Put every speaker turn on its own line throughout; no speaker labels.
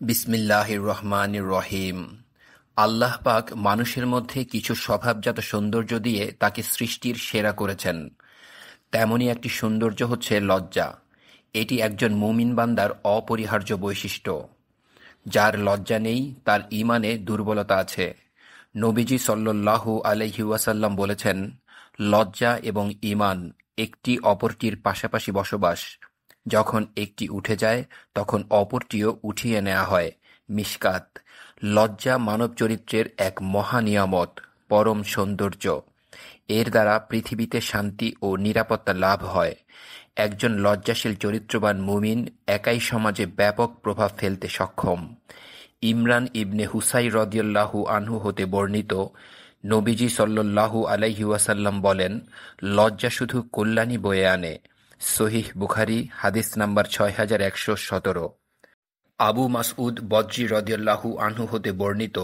বিসমিল্লাহির রহমানির রহিম। আল্লাহ পাক মানুষের মধ্যে কিছু স্বভাবজাত সৌন্দর্য দিয়ে তাকে সৃষ্টির সেরা করেছেন। তেমনই একটি সৌন্দর্য হচ্ছে লজ্জা। এটি একজন মুমিন বান্দার অপরিহার্য বৈশিষ্ট্য। যার লজ্জা নেই তার ঈমানে দুর্বলতা আছে। নবীজি সাল্লাল্লাহু আলাইহি ওয়াসাল্লাম বলেছেন, লজ্জা এবং ঈমান একটি অপরটির পাশাপাশি বসবাস। যখন একটি উঠে যায় তখন অপরটিও উঠিয়ে নেওয়া হয়। মিশকাত। লজ্জা মানব চরিত্রের এক মহা নিয়ামত, পরম সৌন্দর্য। এর দ্বারা পৃথিবীতে শান্তি ও নিরাপত্তা লাভ হয়। একজন লজ্জাশীল চরিত্রবান মুমিন একাই সমাজে ব্যাপক প্রভাব ফেলতে সক্ষম। ইমরান ইবনে হুসাই রাদিয়াল্লাহু আনহু হতে বর্ণিত, নবীজি সাল্লাল্লাহু আলাইহি ওয়াসাল্লাম বলেন, লজ্জা শুধু কল্যাণই বয়ে আনে। সহিহ বুখারী, হাদিস নাম্বার 6117। আবু মাসউদ বদরি রাদিয়াল্লাহু আনহু হতে বর্ণিত,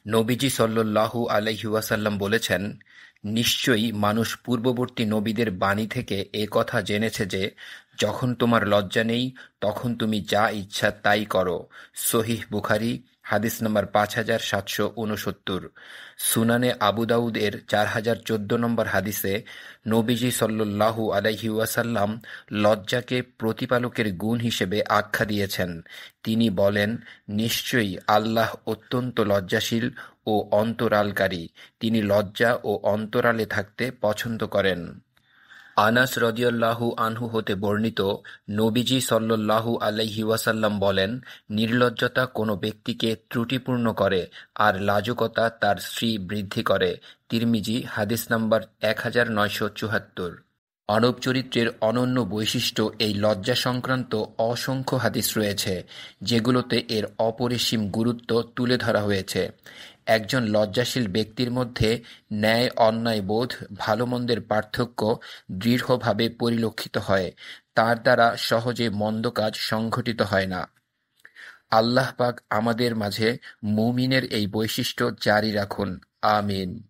নবীজি সাল্লাল্লাহু আলাইহি ওয়াসাল্লাম বলেছেন, নিশ্চয়ই মানুষ পূর্ববর্তী নবীদের বাণী থেকে এ কথা জেনেছে যে, যখন তোমার লজ্জা নেই তখন তুমি যা ইচ্ছা তাই করো। সহিহ বুখারী, হাদিস নাম্বার 5769। সুনানে আবু দাউদ এর 4014 নম্বর হাদিসে নবীজি সাল্লাল্লাহু আলাইহি ওয়াসাল্লাম লজ্জাকে প্রতিপালকের গুণ হিসেবে আখ্যা দিয়েছেন। তিনি বলেন, নিশ্চয়ই আল্লাহ অত্যন্ত লজ্জাশীল ও অন্তরালকারী। তিনি লজ্জা ও অন্তরালে থাকতে পছন্দ করেন। আনাস রাদিয়াল্লাহু আনহু হতে বর্ণিত, নবীজি সাল্লাল্লাহু আলাইহি ওয়াসাল্লাম বলেন, নির্লজ্জতা কোনো ব্যক্তিকে ত্রুটিপূর্ণ করে আর লাজুকতা তার শ্রী বৃদ্ধি করে। তিরমিজি, হাদিস নাম্বার 1974। মানব চরিত্রের অনন্য বৈশিষ্ট্য এই লজ্জা সংক্রান্ত অসংখ্য হাদিস রয়েছে, যেগুলোতে এর অপরিসীম গুরুত্ব তুলে ধরা হয়েছে। একজন লজ্জাশীল ব্যক্তির মধ্যে ন্যায় অন্যায় বোধ, ভালো-মন্দের পার্থক্য দৃঢ়ভাবে পরিলক্ষিত হয়। তার দ্বারা সহজে মন্দ কাজ সংঘটিত হয় না। আল্লাহ পাক আমাদের মাঝে মুমিনের এই বৈশিষ্ট্য জারি রাখুন। আমিন।